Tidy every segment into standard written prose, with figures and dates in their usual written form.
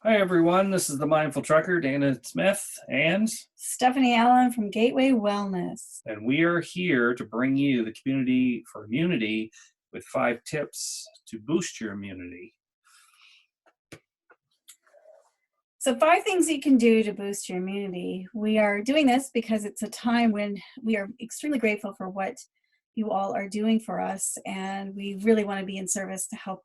Hi, everyone. This is the Mindful Trucker, Dana Smith, Stephanie Allen from Gateway Wellness. and we are here to bring you the community for immunity with 5 tips to boost your immunity. So, 5 things you can do to boost your immunity. We are doing this because it's a time when we are extremely grateful for what you all are doing for us, and we really want to be in service to help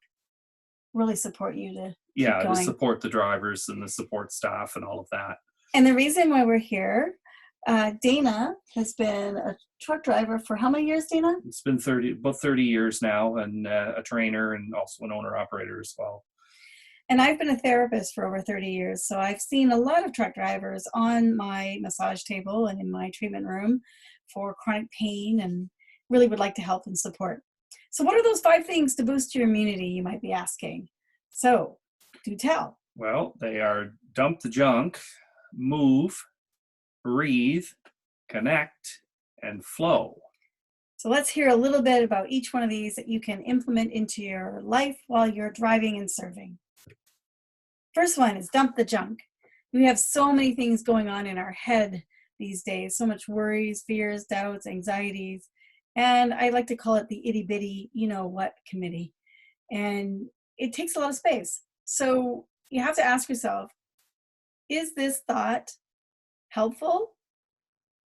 really support you to keep Yeah, to going. support the drivers and the support staff and all of that. And the reason why we're here, Dana has been a truck driver for how many years, Dana? It's been about 30 years now, and a trainer and also an owner operator as well. And I've been a therapist for over 30 years. So I've seen a lot of truck drivers on my massage table and in my treatment room for chronic pain and really would like to help and support. So, what are those 5 things to boost your immunity, you might be asking? So, do tell. Well, they are dump the junk, move, breathe, connect, and flow. So, let's hear a little bit about each one of these that you can implement into your life while you're driving and serving. First one is dump the junk. We have so many things going on in our head these days, so much worries, fears, doubts, anxieties. And I like to call it the itty bitty, you know what committee. And it takes a lot of space. So you have to ask yourself, is this thought helpful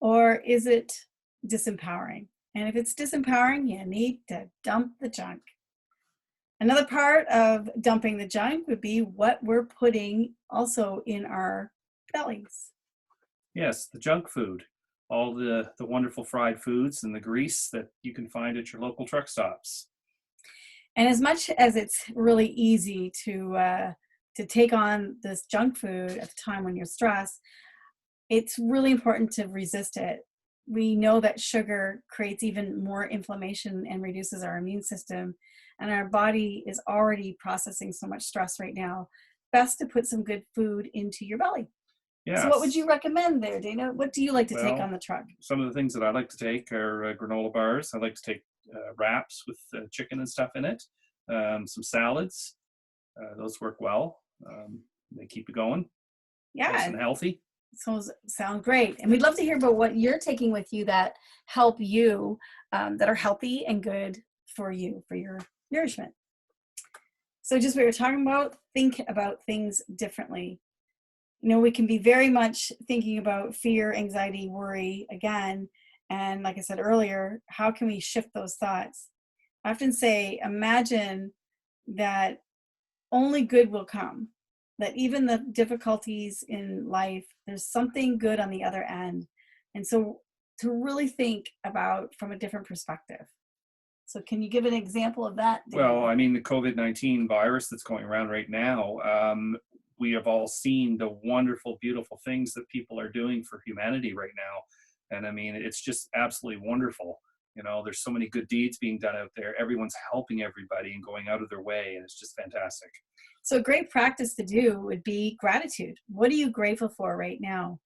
or is it disempowering? And if it's disempowering, you need to dump the junk. Another part of dumping the junk would be what we're putting also in our bellies. Yes, the junk food, all the wonderful fried foods and the grease that you can find at your local truck stops. And as much as it's really easy to take on this junk food at the time when you're stressed, it's really important to resist it. We know that sugar creates even more inflammation and reduces our immune system, and our body is already processing so much stress right now. Best to put some good food into your belly. So, what would Yes. you recommend there, Dana? What do you like to take on Well, the truck? some of the things that I like to take are granola bars. I like to take wraps with chicken and stuff in it. Some salads. Those work well. They keep you going, nice Yeah, and healthy. so sound great. And we'd love to hear about what you're taking with you that help you, that are healthy and good for you, for your nourishment. So, just what you're talking about, think about things differently. You know, we can be very much thinking about fear, anxiety, worry again. And like I said earlier, how can we shift those thoughts? I often say, imagine that only good will come, that even the difficulties in life, there's something good on the other end. And so to really think about from a different perspective. So, can you give an example of that, Well, Dana? I mean, the COVID-19 virus that's going around right now, we have all seen the wonderful, beautiful things that people are doing for humanity right now. And I mean, it's just absolutely wonderful. You know, there's so many good deeds being done out there. Everyone's helping everybody and going out of their way, and it's just fantastic. So, a great practice to do would be gratitude. What are you grateful for right now?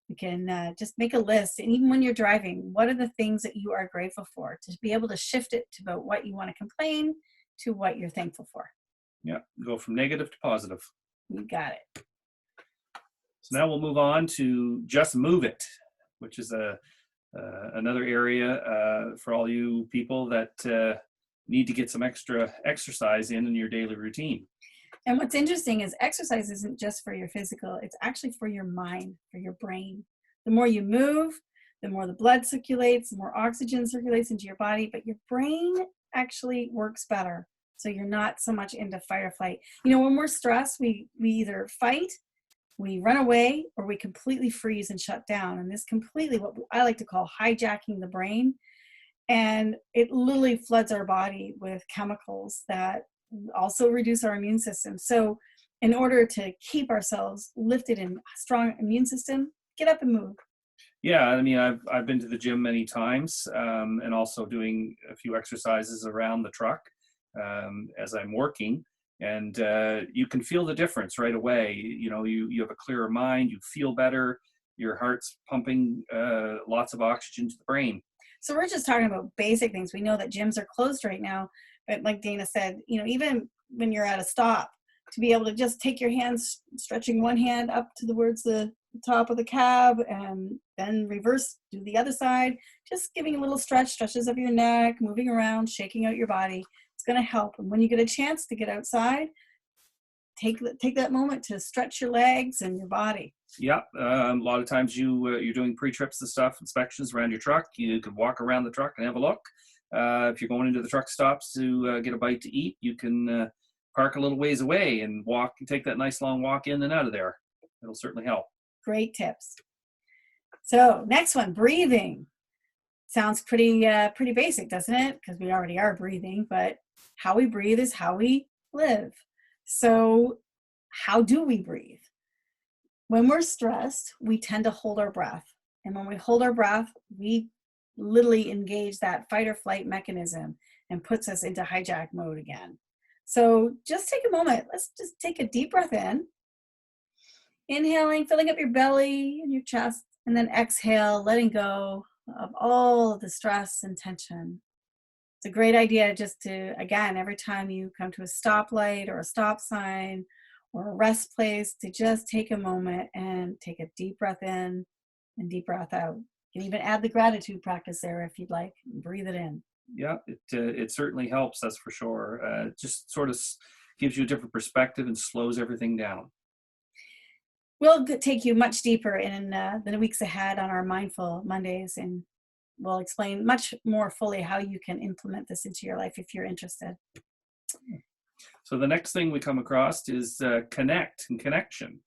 You can just make a list. And even when you're driving, what are the things that you are grateful for? To be able to shift it to about what you want to complain to what you're thankful for. Yeah, go from negative to positive. You got it. So now we'll move on to just move it, which is another area for all you people that need to get some extra exercise in your daily routine. And what's interesting is exercise isn't just for your physical, it's actually for your mind, for your brain. The more you move, the more the blood circulates, the more oxygen circulates into your body, but your brain actually works better. So you're not so much into fight or flight. You know, when we're stressed, we either fight, we run away, or we completely freeze and shut down. And this completely what I like to call hijacking the brain. And it literally floods our body with chemicals that also reduce our immune system. So, in order to keep ourselves lifted and strong immune system, get up and move. Yeah, I mean, I've been to the gym many times, and also doing a few exercises around the truck as I'm working, and you can feel the difference right away. You know, you have a clearer mind, you feel better, your heart's pumping lots of oxygen to the brain. So we're just talking about basic things. We know that gyms are closed right now, but like Dana said, you know, even when you're at a stop, to be able to just take your hands, stretching one hand up towards the top of the cab and then reverse, do the other side, just giving a little stretches of your neck, moving around, shaking out your body. It's going to help. And when you get a chance to get outside, take that moment to stretch your legs and your body. Yeah, a lot of times you're doing pre-trips and stuff, inspections around your truck. You could walk around the truck and have a look. If you're going into the truck stops to get a bite to eat, you can park a little ways away and walk and take that nice long walk in and out of there. It'll certainly help. Great tips. So next one, breathing. Sounds pretty basic, doesn't it? Because we already are breathing, but how we breathe is how we live. So how do we breathe? When we're stressed, we tend to hold our breath. And when we hold our breath, we literally engage that fight or flight mechanism and puts us into hijack mode again. So just take a moment. Let's just take a deep breath in. Inhaling, filling up your belly and your chest, and then exhale, letting go of all of the stress and tension. It's a great idea just to, again, every time you come to a stoplight or a stop sign or a rest place, to just take a moment and take a deep breath in and deep breath out. You can even add the gratitude practice there if you'd like. Breathe it in. Yeah, it certainly helps, that's for sure. It just sort of gives you a different perspective and slows everything down. We'll take you much deeper in the weeks ahead on our Mindful Mondays, and we'll explain much more fully how you can implement this into your life if you're interested. So the next thing we come across is connect and connection.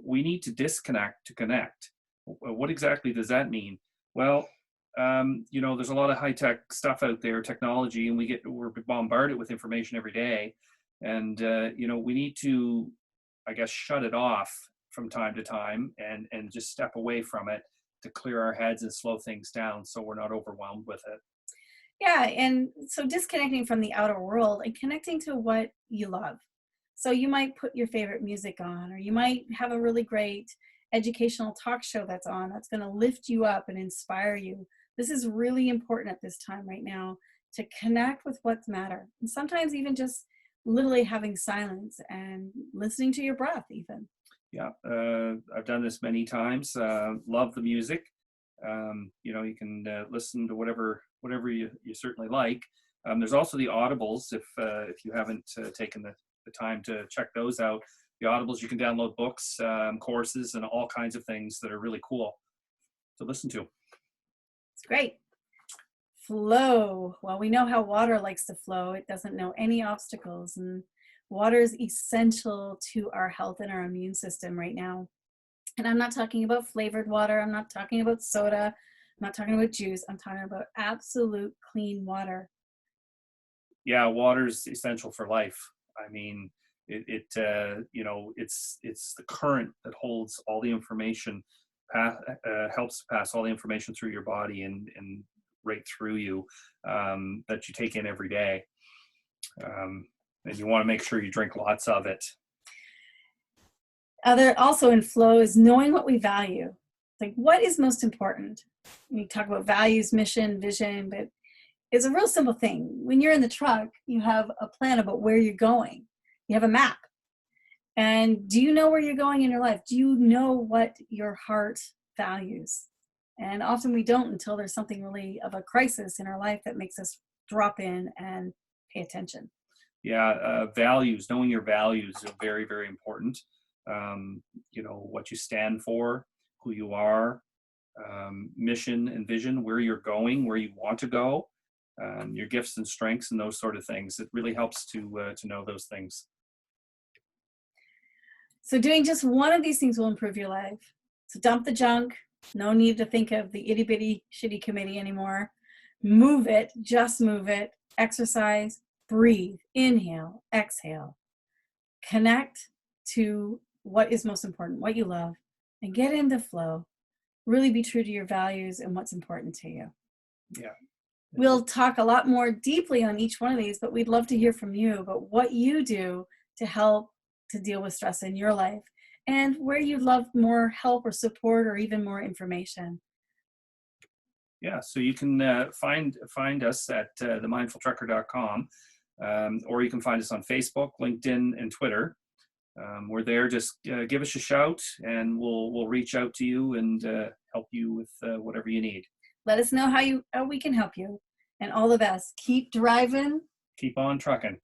We need to disconnect to connect. What exactly does that mean? Well, there's a lot of high-tech stuff out there, technology, and we're bombarded with information every day. And, we need to, I guess, shut it off from time to time and just step away from it to clear our heads and slow things down so we're not overwhelmed with it. Yeah, and so disconnecting from the outer world and connecting to what you love. So you might put your favorite music on, or you might have a really great educational talk show that's on that's going to lift you up and inspire you. This is really important at this time right now, to connect with what's matter. And sometimes even just literally having silence and listening to your breath even. Yeah, I've done this many times. Love the music. You can listen to whatever you certainly like. There's also the Audibles, if you haven't taken the time to check those out. The Audibles, you can download books, courses, and all kinds of things that are really cool to listen to. It's great. Flow. Well, we know how water likes to flow. It doesn't know any obstacles, and water is essential to our health and our immune system right now. And I'm not talking about flavored water. I'm not talking about soda. I'm not talking about juice. I'm talking about absolute clean water. Yeah, water's essential for life. I mean, it's the current that holds all the information, helps pass all the information through your body and right through you, that you take in every day. And you want to make sure you drink lots of it. Also in flow is knowing what we value. Like, what is most important? We talk about values, mission, vision, but it's a real simple thing. When you're in the truck, you have a plan about where you're going. You have a map. And do you know where you're going in your life? Do you know what your heart values? And often we don't until there's something really of a crisis in our life that makes us drop in and pay attention. Yeah, values, knowing your values is very, very important. What you stand for, who you are, mission and vision, where you're going, where you want to go, your gifts and strengths, and those sort of things. It really helps to know those things. So doing just one of these things will improve your life. So dump the junk. No need to think of the itty bitty shitty committee anymore. Move it, just move it. Exercise, breathe, inhale, exhale. Connect to what is most important, what you love, and get into flow. Really be true to your values and what's important to you. Yeah. We'll talk a lot more deeply on each one of these, but we'd love to hear from you about what you do to help to deal with stress in your life and where you'd love more help or support or even more information. Yeah, so you can find us at themindfultrucker.com. or you can find us on Facebook, LinkedIn, and Twitter. We're there. Just give us a shout, and we'll reach out to you and help you with whatever you need. Let us know how we can help you. And all the best. Keep driving. Keep on trucking.